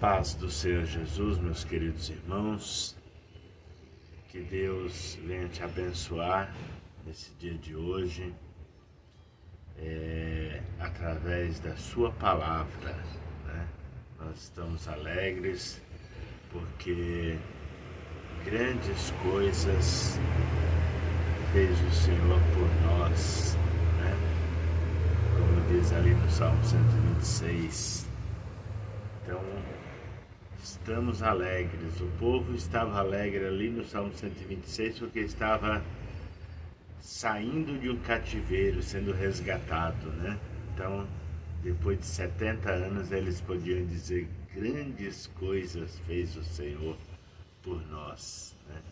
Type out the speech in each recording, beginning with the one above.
Paz do Senhor Jesus, meus queridos irmãos, que Deus venha te abençoar nesse dia de hoje, através da sua palavra, né? Nós estamos alegres porque grandes coisas fez o Senhor por nós, né? Como diz ali no Salmo 126. Então, estamos alegres. O povo estava alegre ali no Salmo 126 porque estava saindo de um cativeiro, sendo resgatado, né? Então, depois de 70 anos, eles podiam dizer: grandes coisas fez o Senhor por nós, né?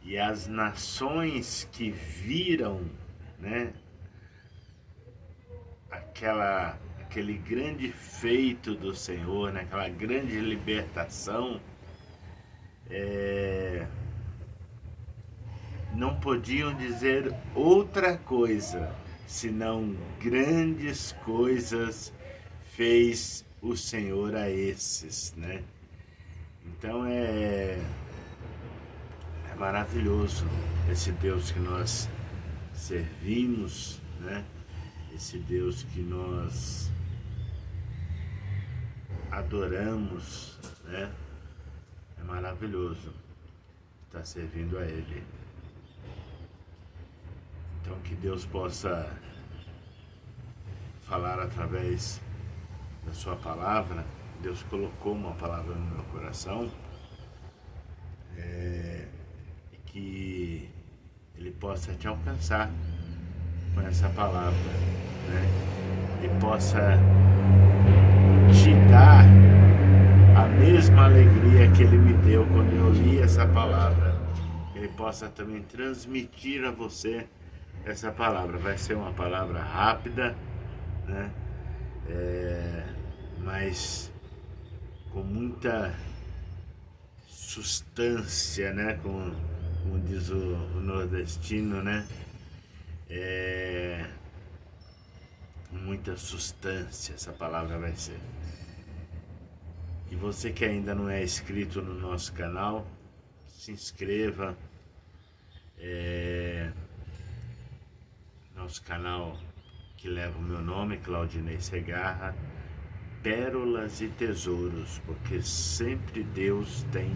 E as nações que viram, né, aquele grande feito do Senhor, né, aquela grande libertação, não podiam dizer outra coisa senão grandes coisas fez o Senhor a esses, né? Então é maravilhoso esse Deus que nós servimos, né? Esse Deus que nós adoramos, né? É maravilhoso estar servindo a Ele. Então que Deus possa falar através da sua palavra. Deus colocou uma palavra no meu coração, e que Ele possa te alcançar com essa palavra, né? Ele possa te dar a mesma alegria que Ele me deu quando eu li essa palavra. Ele possa também transmitir a você essa palavra. Vai ser uma palavra rápida, né? Mas com muita substância, né? Como diz o nordestino, né? Muita substância essa palavra vai ser. E você que ainda não é inscrito no nosso canal, se inscreva. Nosso canal que leva o meu nome, Claudinei Segarra, Pérolas e Tesouros, porque sempre Deus tem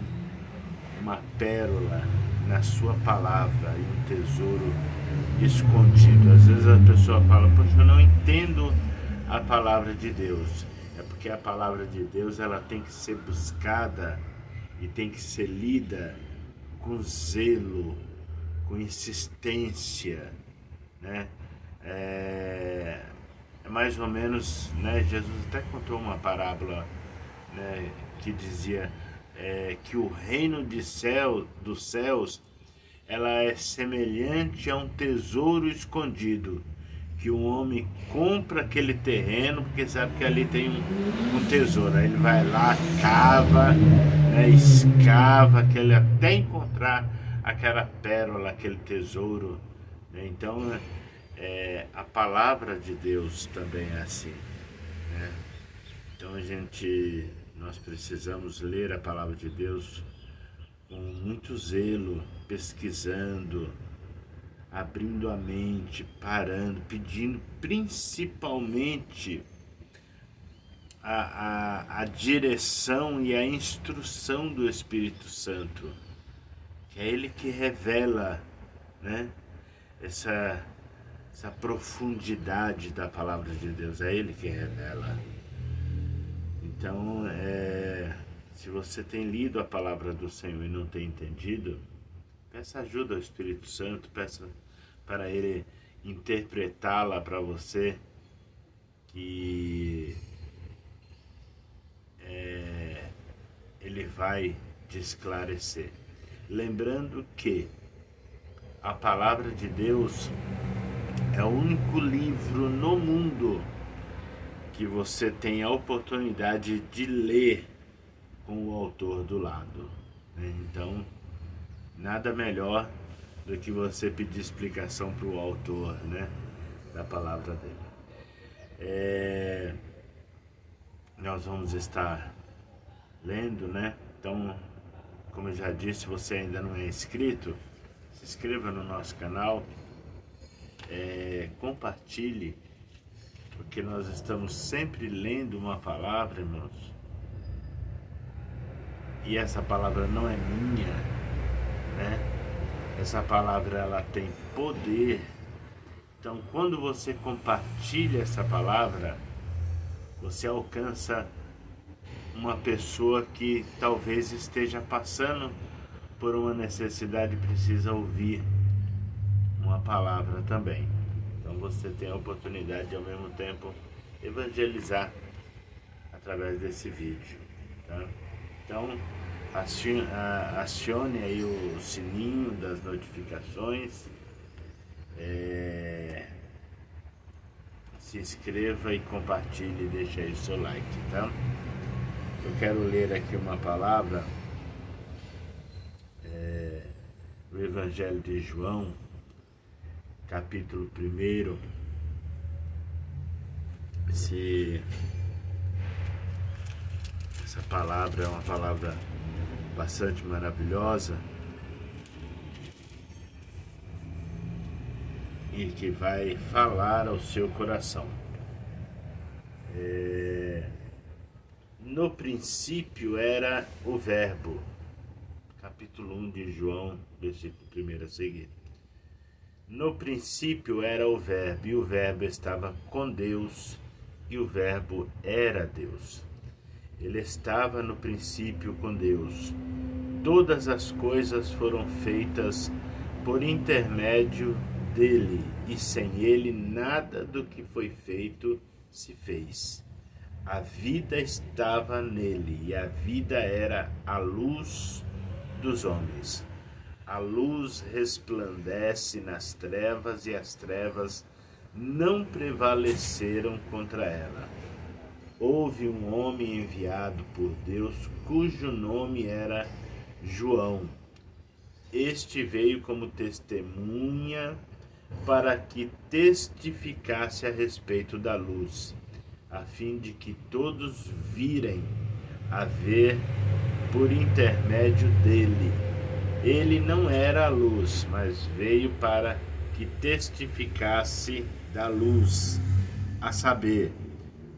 uma pérola na sua palavra e um tesouro escondido. Às vezes a pessoa fala: poxa, eu não entendo a palavra de Deus. É porque a palavra de Deus, ela tem que ser buscada e tem que ser lida com zelo, com insistência, né? É mais ou menos, né? Jesus até contou uma parábola, né, que dizia que o reino dos céus, ela é semelhante a um tesouro escondido, que um homem compra aquele terreno porque sabe que ali tem um tesouro. Aí ele vai lá, cava, né, escava até encontrar aquela pérola, aquele tesouro, né? Então a palavra de Deus também é assim, né? Então nós precisamos ler a palavra de Deus com muito zelo, pesquisando, abrindo a mente, parando, pedindo principalmente a direção e a instrução do Espírito Santo, que é Ele que revela, né, essa profundidade da palavra de Deus, é Ele que revela. Então, se você tem lido a palavra do Senhor e não tem entendido, peça ajuda ao Espírito Santo, peça para Ele interpretá-la para você, que Ele vai te esclarecer. Lembrando que a palavra de Deus é o único livro no mundo que você tem a oportunidade de ler com o autor do lado, né? Então, nada melhor do que você pedir explicação para o autor, né, da palavra dele. Nós vamos estar lendo, né? Então, como eu já disse, se você ainda não é inscrito, se inscreva no nosso canal, compartilhe, porque nós estamos sempre lendo uma palavra, irmãos, e essa palavra não é minha, né? Essa palavra, ela tem poder. Então, quando você compartilha essa palavra, você alcança uma pessoa que talvez esteja passando por uma necessidade e precisa ouvir uma palavra também. Então você tem a oportunidade de, ao mesmo tempo, evangelizar através desse vídeo, tá? Então, acione aí o sininho das notificações, se inscreva e compartilhe e deixe aí o seu like, tá? Eu quero ler aqui uma palavra do Evangelho de João, capítulo 1. Essa palavra é uma palavra bastante maravilhosa e que vai falar ao seu coração. No princípio era o Verbo, capítulo 1 de João, versículo 1 a seguir. No princípio era o Verbo, e o Verbo estava com Deus, e o Verbo era Deus. Ele estava no princípio com Deus. Todas as coisas foram feitas por intermédio dele, e sem ele nada do que foi feito se fez. A vida estava nele, e a vida era a luz dos homens. A luz resplandece nas trevas, e as trevas não prevaleceram contra ela. Houve um homem enviado por Deus, cujo nome era João. Este veio como testemunha para que testificasse a respeito da luz, a fim de que todos virem a ver por intermédio dele. Ele não era a luz, mas veio para que testificasse da luz, a saber,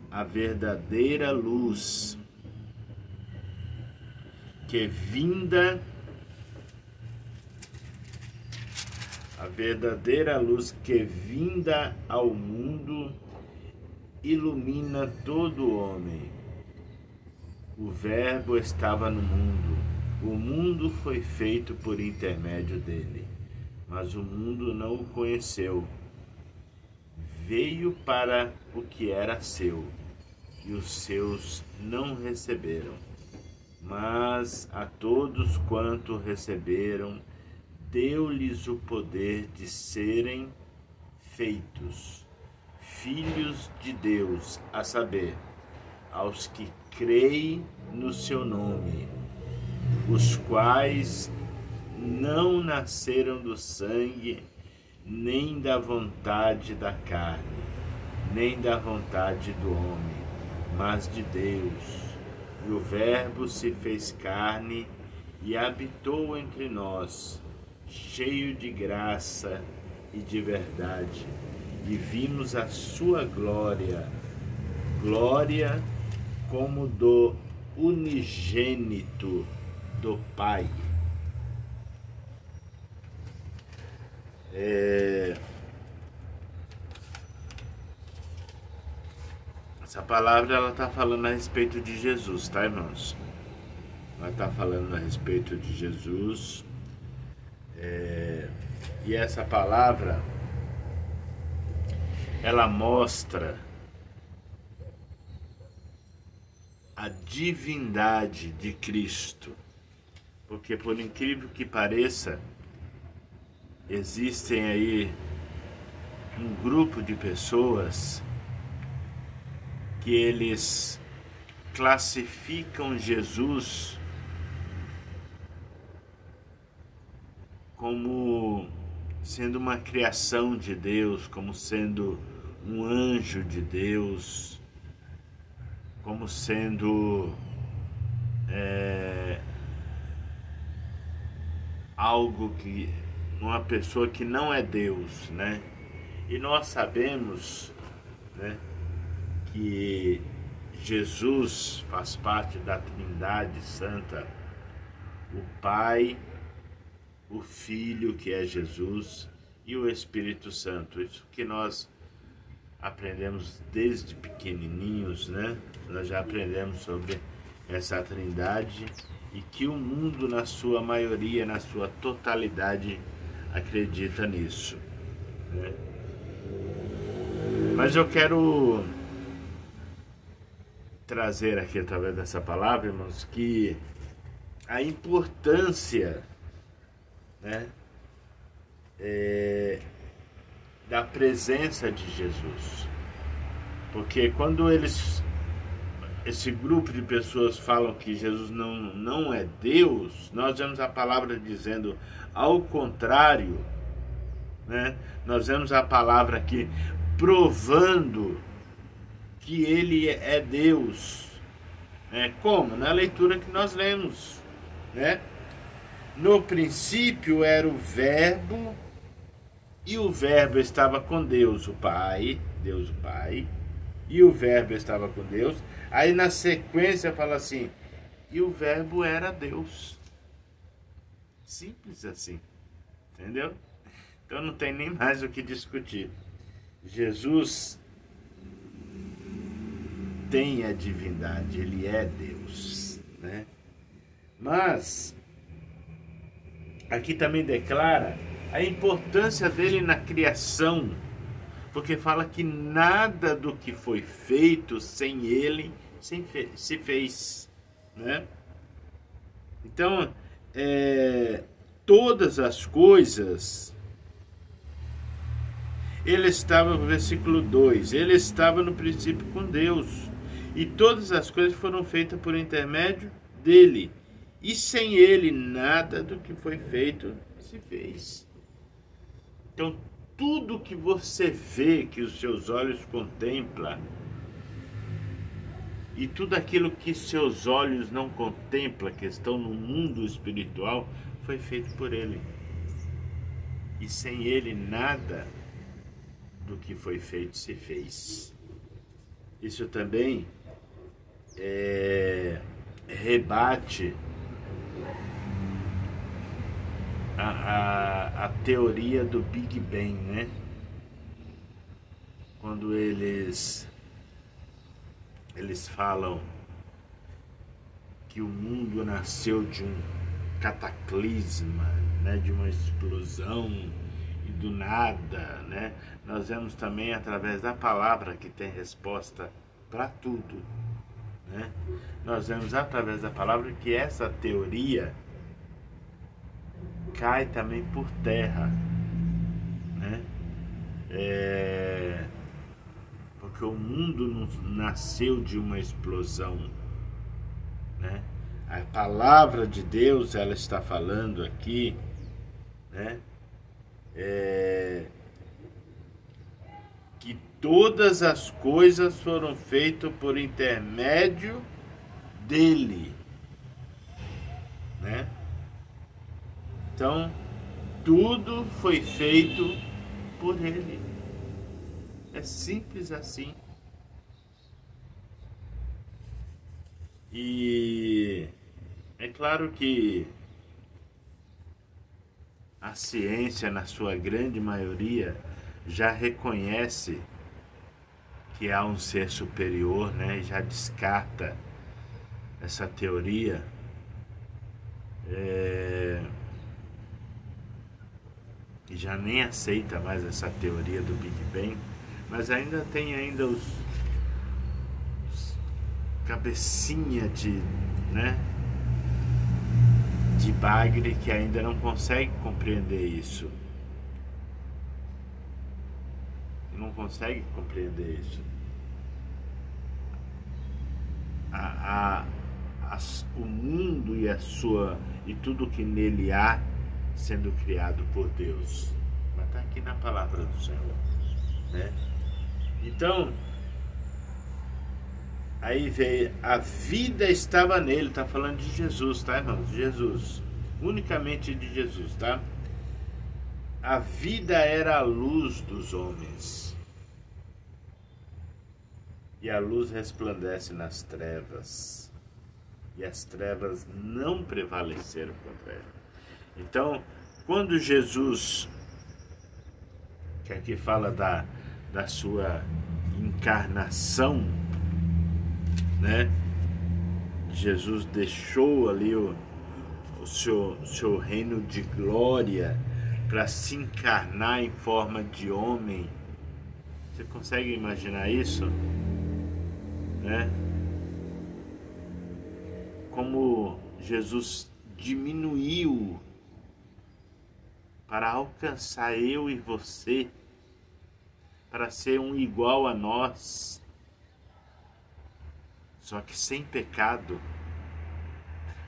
a verdadeira luz que vinda ao mundo ilumina todo homem. O Verbo estava no mundo. O mundo foi feito por intermédio dele, mas o mundo não o conheceu. Veio para o que era seu, e os seus não receberam. Mas a todos quanto receberam, deu-lhes o poder de serem feitos filhos de Deus, a saber, aos que creem no seu nome, os quais não nasceram do sangue, nem da vontade da carne, nem da vontade do homem, mas de Deus. E o Verbo se fez carne e habitou entre nós, cheio de graça e de verdade, e vimos a sua glória, glória como do unigênito do Pai. Essa palavra, ela está falando a respeito de Jesus, tá, irmãos? Ela está falando a respeito de Jesus. E essa palavra, ela mostra a divindade de Cristo. Porque, por incrível que pareça, existem aí um grupo de pessoas que eles classificam Jesus como sendo uma criação de Deus, como sendo um anjo de Deus, como sendo algo que uma pessoa que não é Deus, né? E nós sabemos, né, que Jesus faz parte da Trindade Santa, o Pai, o Filho, que é Jesus, e o Espírito Santo. Isso que nós aprendemos desde pequenininhos, né? Nós já aprendemos sobre essa Trindade e que o mundo, na sua maioria, na sua totalidade, acredita nisso, né? Mas eu quero trazer aqui, através dessa palavra, irmãos, que a importância, né, da presença de Jesus. Porque quando esse grupo de pessoas falam que Jesus não é Deus, nós vemos a palavra dizendo ao contrário, né? Nós vemos a palavra aqui provando que ele é Deus, né? Como? Na leitura que nós lemos, né? No princípio era o Verbo, e o Verbo estava com Deus o Pai, e o Verbo estava com Deus. Aí na sequência fala assim, e o Verbo era Deus. Simples assim, entendeu? Então não tem nem mais o que discutir. Jesus tem a divindade, ele é Deus, né? Mas aqui também declara a importância dele na criação, porque fala que nada do que foi feito sem ele se fez, né? Então, todas as coisas, ele estava, no versículo 2, ele estava no princípio com Deus, e todas as coisas foram feitas por intermédio dele, e sem ele nada do que foi feito se fez. Então, tudo que você vê, que os seus olhos contemplam, e tudo aquilo que seus olhos não contemplam, que estão no mundo espiritual, foi feito por ele. E sem ele nada do que foi feito se fez. Isso também rebate a teoria do Big Bang, né? Quando eles falam que o mundo nasceu de um cataclisma, né? De uma explosão e do nada, né? Nós vemos também através da palavra que tem resposta para tudo, né? Nós vemos através da palavra que essa teoria cai também por terra, né? Porque o mundo não nasceu de uma explosão, né? A palavra de Deus, ela está falando aqui, né? Que todas as coisas foram feitas por intermédio dele, né? Então, tudo foi feito por ele. É simples assim. E é claro que a ciência, na sua grande maioria, já reconhece que há um ser superior, né? E já descarta essa teoria. E já nem aceita mais essa teoria do Big Bang, mas ainda tem os cabecinha né, de bagre que ainda não consegue compreender isso. Não consegue compreender isso. O mundo e tudo que nele há sendo criado por Deus. Mas está aqui na palavra do Senhor, né? Então, Aí veio, a vida estava nele, tá falando de Jesus, tá, irmãos? Jesus, unicamente de Jesus, tá? A vida era a luz dos homens, e a luz resplandece nas trevas, e as trevas não prevaleceram contra ela. Então, quando Jesus, que aqui fala da sua encarnação, né? Jesus deixou ali o seu reino de glória para se encarnar em forma de homem. Você consegue imaginar isso? Né? Como Jesus diminuiu para alcançar eu e você, para ser um igual a nós, só que sem pecado,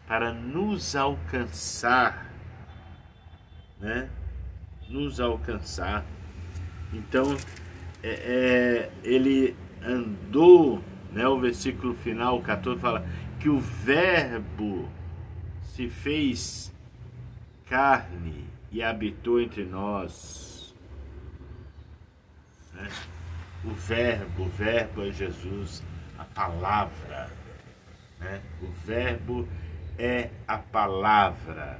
para nos alcançar, né? Nos alcançar. Então, ele andou, né? O versículo final, 14, fala que o Verbo se fez carne e habitou entre nós, né? O Verbo é Jesus, a palavra, né? O Verbo é a palavra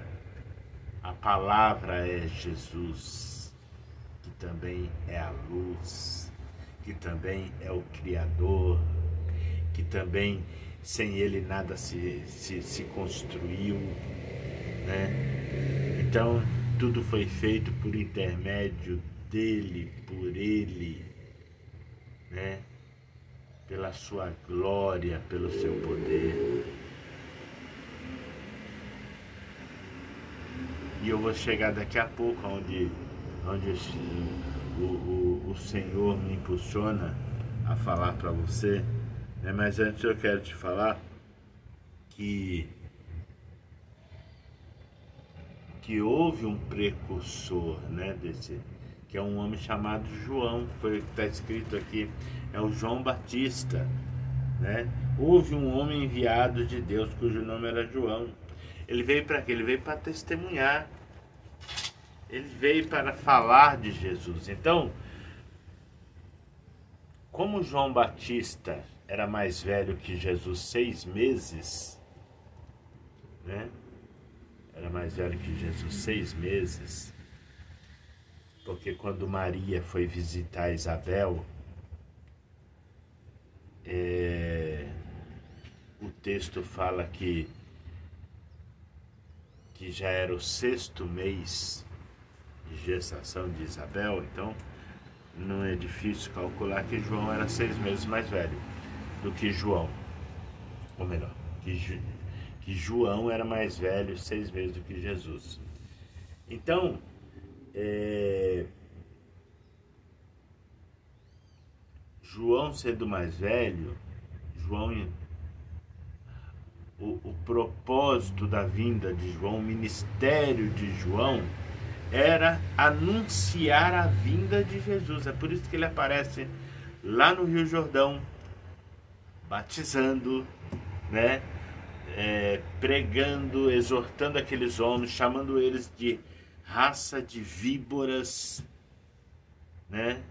é Jesus, que também é a luz, que também é o Criador, que também sem ele nada se construiu, né? Então tudo foi feito por intermédio dele, por ele, né? Pela sua glória, pelo seu poder. E eu vou chegar daqui a pouco onde o Senhor me impulsiona a falar para você, né? Mas antes eu quero te falar que houve um precursor, né, que é um homem chamado João, foi o que está escrito aqui, é o João Batista, né? Houve um homem enviado de Deus cujo nome era João. Ele veio para quê? Ele veio para testemunhar. Ele veio para falar de Jesus. Então, como João Batista era mais velho que Jesus 6 meses, né? Era mais velho que Jesus 6 meses, porque quando Maria foi visitar Isabel, o texto fala que já era o 6º mês de gestação de Isabel, então não é difícil calcular que João era 6 meses mais velho do que João, ou melhor, que João era mais velho 6 meses do que Jesus. Então, João sendo mais velho, o propósito da vinda de João, o ministério de João, era anunciar a vinda de Jesus. É por isso que ele aparece lá no Rio Jordão, batizando, né? Pregando, exortando aqueles homens, chamando eles de raça de víboras, né?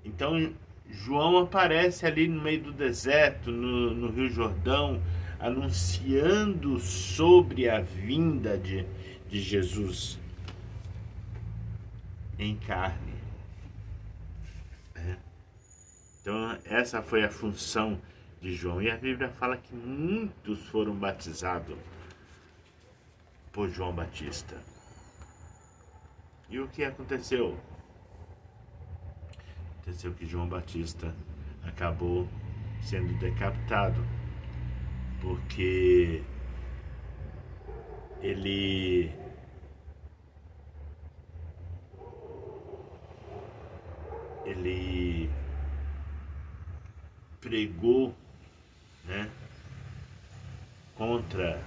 Então João aparece ali no meio do deserto, no Rio Jordão, anunciando sobre a vinda de Jesus em carne, né? Então essa foi a função de João. E a Bíblia fala que muitos foram batizados por João Batista. E o que aconteceu? Aconteceu que João Batista acabou sendo decapitado, porque ele pregou, né, contra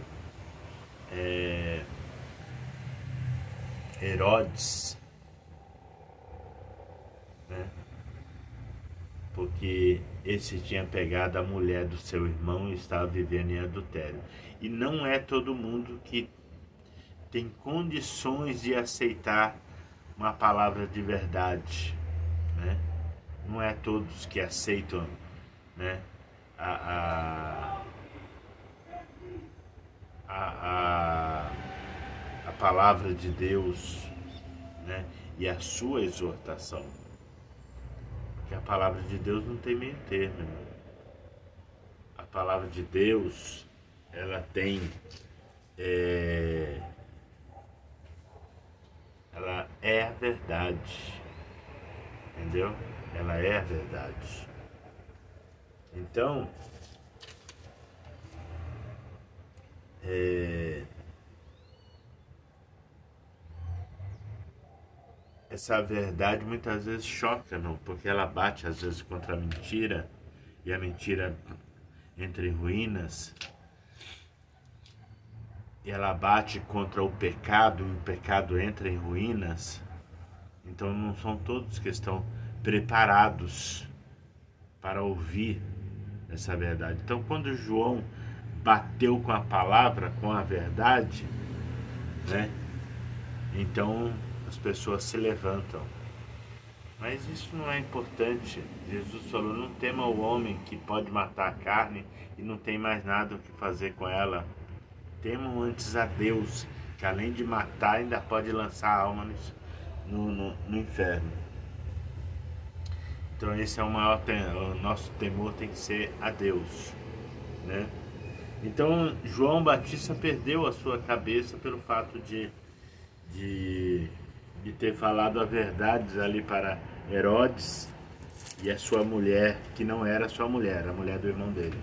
Herodes, né, porque esse tinha pegado a mulher do seu irmão e estava vivendo em adultério. E não é todo mundo que tem condições de aceitar uma palavra de verdade, né? Não é todos que aceitam, né, a palavra de Deus, né, e a sua exortação. Porque a palavra de Deus não tem meio termo, né? A palavra de Deus, ela tem ela é a verdade, entendeu? Ela é a verdade. Então, essa verdade muitas vezes choca, não? Porque ela bate às vezes contra a mentira, e a mentira entra em ruínas, e ela bate contra o pecado, e o pecado entra em ruínas. Então não são todos que estão preparados para ouvir essa verdade. Então quando João bateu com a palavra, com a verdade, né, então as pessoas se levantam. Mas isso não é importante. Jesus falou: não tema o homem que pode matar a carne e não tem mais nada o que fazer com ela. Temam antes a Deus, que além de matar ainda pode lançar a alma no inferno. Então esse é o maior o nosso temor tem que ser a Deus, né? Então João Batista perdeu a sua cabeça pelo fato de ter falado a verdade ali para Herodes e a sua mulher, que não era sua mulher, a mulher do irmão dele.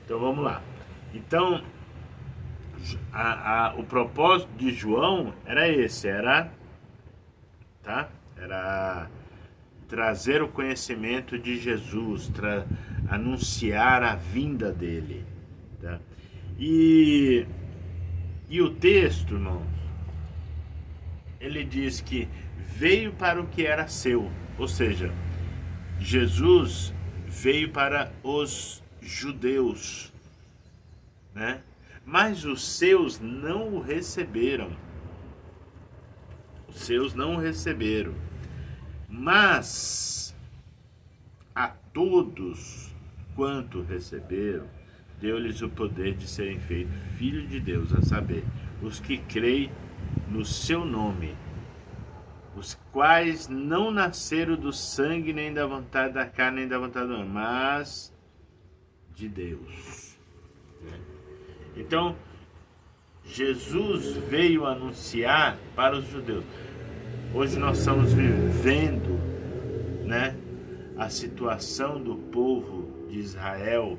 Então vamos lá. Então o propósito de João era esse, era trazer o conhecimento de Jesus, anunciar a vinda dele, tá? E o texto, irmãos, ele diz que veio para o que era seu, ou seja, Jesus veio para os judeus, né? Mas os seus não o receberam. Os seus não o receberam. Mas a todos quanto receberam, deu-lhes o poder de serem feitos filhos de Deus, a saber, os que creem no seu nome, os quais não nasceram do sangue, nem da vontade da carne, nem da vontade do homem, mas de Deus. Então, Jesus veio anunciar para os judeus. Hoje nós estamos vivendo, né, a situação do povo de Israel,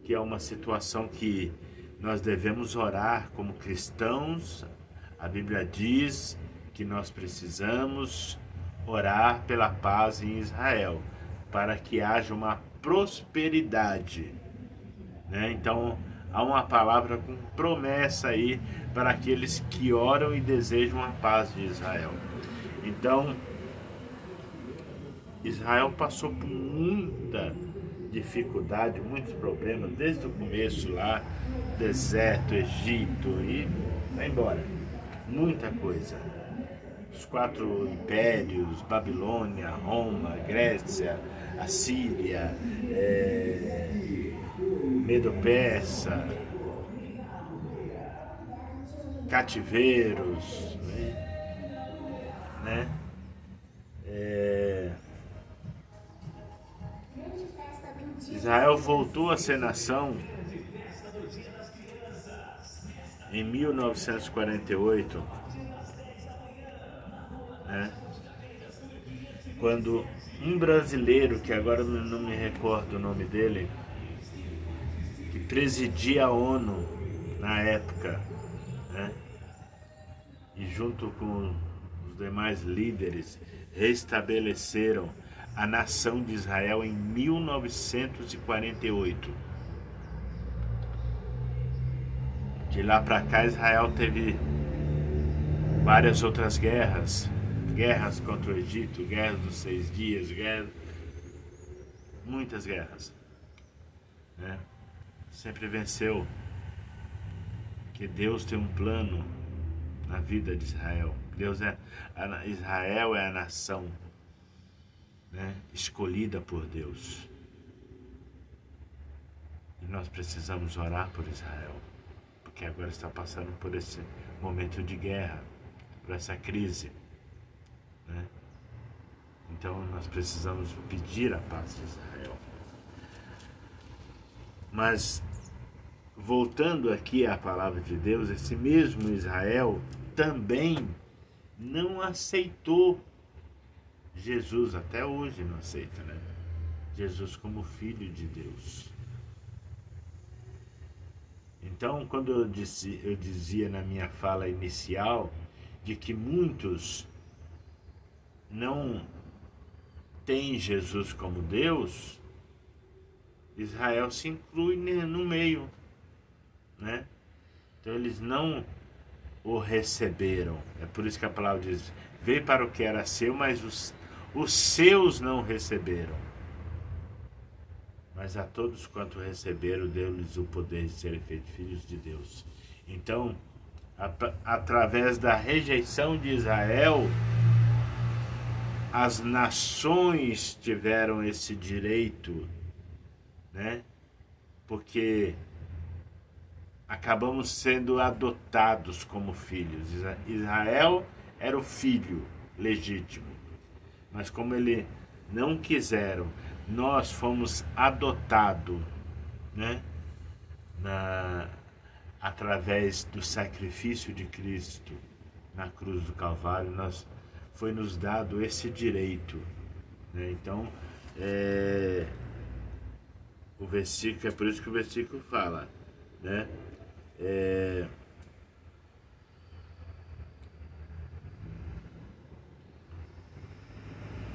que é uma situação que nós devemos orar como cristãos. A Bíblia diz que nós precisamos orar pela paz em Israel, para que haja uma prosperidade, né? Então, há uma palavra com promessa aí para aqueles que oram e desejam a paz de Israel. Então, Israel passou por muita dificuldade, muitos problemas, desde o começo lá, deserto, Egito e vai embora. Muita coisa. Os 4 impérios, Babilônia, Roma, Grécia, Assíria, Medo-Persa, cativeiros, né? Israel voltou a ser nação em 1948, né? Quando um brasileiro, que agora não me recordo o nome dele, que presidia a ONU na época, né, e junto com os demais líderes restabeleceram a nação de Israel em 1948. De lá para cá Israel teve várias outras guerras contra o Egito, guerra dos 6 dias, muitas guerras, né? Sempre venceu, que Deus tem um plano na vida de Israel. Israel é a nação, né, escolhida por Deus. E nós precisamos orar por Israel, porque agora está passando por esse momento de guerra, por essa crise, né? Então nós precisamos pedir a paz de Israel. Mas, voltando aqui à palavra de Deus, esse mesmo Israel também não aceitou Jesus, até hoje não aceita, né? Jesus como Filho de Deus. Então, quando eu dizia na minha fala inicial de que muitos não têm Jesus como Deus, Israel se inclui no meio, né? Então eles não o receberam. É por isso que a palavra diz: veio para o que era seu, mas os seus não receberam. Mas a todos quanto receberam, deu-lhes o poder de serem feitos filhos de Deus. Então, através da rejeição de Israel, as nações tiveram esse direito, né? Porque acabamos sendo adotados como filhos. Israel era o filho legítimo, mas como ele não quiseram, nós fomos adotados, né? Através do sacrifício de Cristo na cruz do Calvário, foi nos dado esse direito, né? Então, o versículo, é por isso que o versículo fala, né?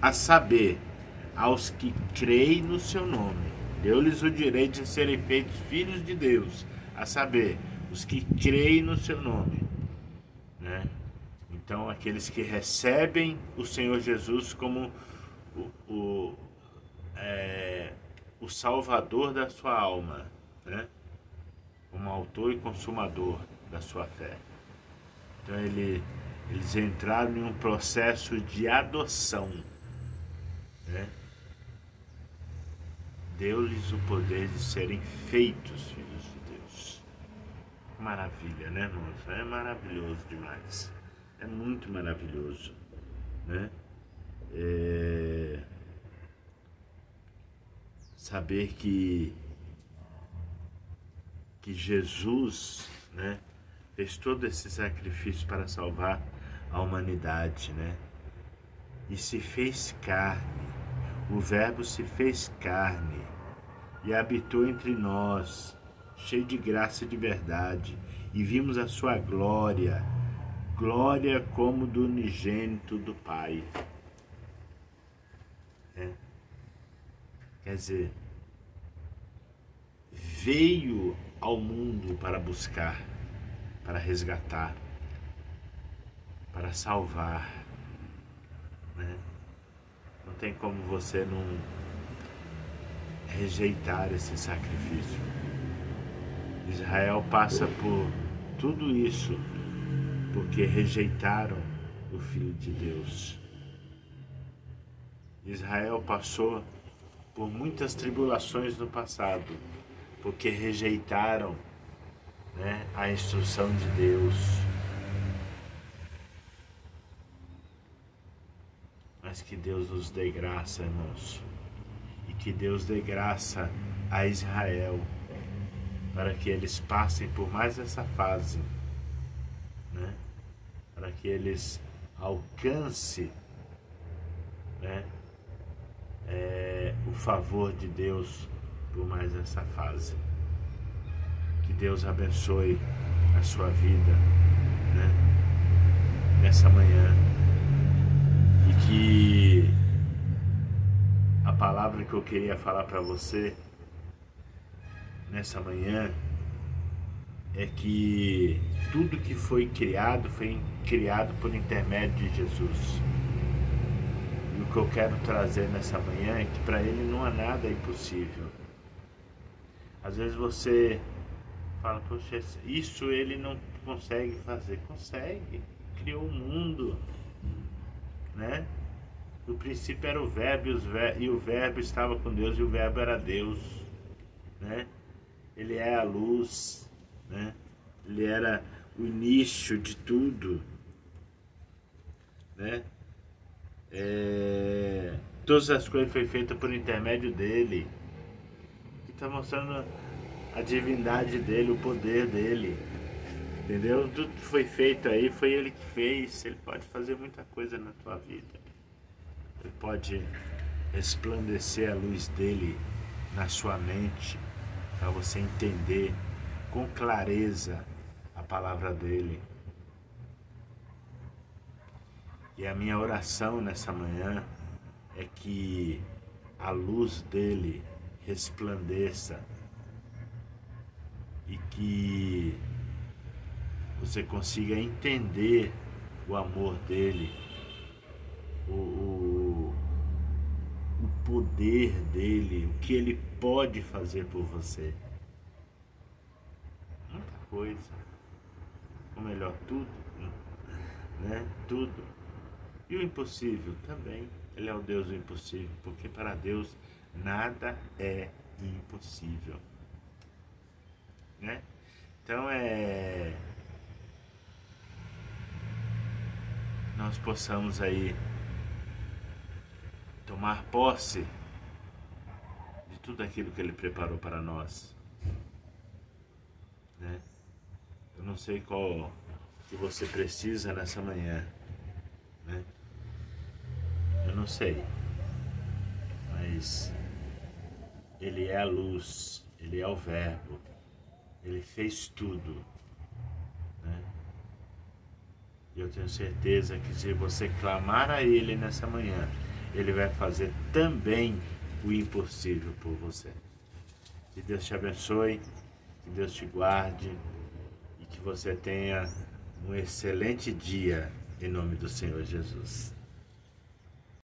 A saber, aos que creem no seu nome, deu-lhes o direito de serem feitos filhos de Deus. A saber, os que creem no seu nome, né? Então, aqueles que recebem o Senhor Jesus como o Salvador da sua alma, né? Como autor e consumador da sua fé. Então eles entraram em um processo de adoção, né? Deu-lhes o poder de serem feitos filhos de Deus. Maravilha, né, irmãos? É maravilhoso demais. É muito maravilhoso, né? Saber que Jesus, né, fez todo esse sacrifício para salvar a humanidade, né? E se fez carne. O Verbo se fez carne e habitou entre nós, cheio de graça e de verdade, e vimos a sua glória, glória como do unigênito do Pai. Quer dizer, veio ao mundo para buscar, para resgatar, para salvar, né? Não tem como você não rejeitar esse sacrifício. Israel passa por tudo isso porque rejeitaram o Filho de Deus. Israel passou por muitas tribulações no passado, porque rejeitaram, né, a instrução de Deus. Mas que Deus nos dê graça, irmãos, e que Deus dê graça a Israel, para que eles passem por mais essa fase, né, para que eles alcancem, né, o favor de Deus por mais essa fase. Que Deus abençoe a sua vida, né, nessa manhã, e que a palavra que eu queria falar para você nessa manhã é que tudo que foi criado por intermédio de Jesus. E o que eu quero trazer nessa manhã é que para Ele não há nada impossível. Às vezes você fala, poxa, isso Ele não consegue fazer. Consegue, criou o mundo, né? No princípio era o Verbo, e o Verbo estava com Deus, e o Verbo era Deus, né? Ele é a luz, né? Ele era o início de tudo, né? Todas as coisas foram feitas por intermédio dele, que está mostrando a divindade dele, o poder dele, entendeu? Tudo que foi feito aí foi ele que fez. Ele pode fazer muita coisa na tua vida. Ele pode resplandecer a luz dele na sua mente, para você entender com clareza a palavra dele. E a minha oração nessa manhã é que a luz dele resplandeça e que você consiga entender o amor dele, o poder dele, o que ele pode fazer por você. Muita coisa. Ou melhor, tudo, né? Tudo. E o impossível também. Ele é o Deus do impossível, porque para Deus nada é impossível, né? Então nós possamos aí tomar posse de tudo aquilo que Ele preparou para nós, né? Eu não sei qual que você precisa nessa manhã, né? Eu não sei, mas Ele é a luz, Ele é o Verbo, Ele fez tudo, né? E eu tenho certeza que se você clamar a Ele nessa manhã, Ele vai fazer também o impossível por você. Que Deus te abençoe, que Deus te guarde e que você tenha um excelente dia em nome do Senhor Jesus.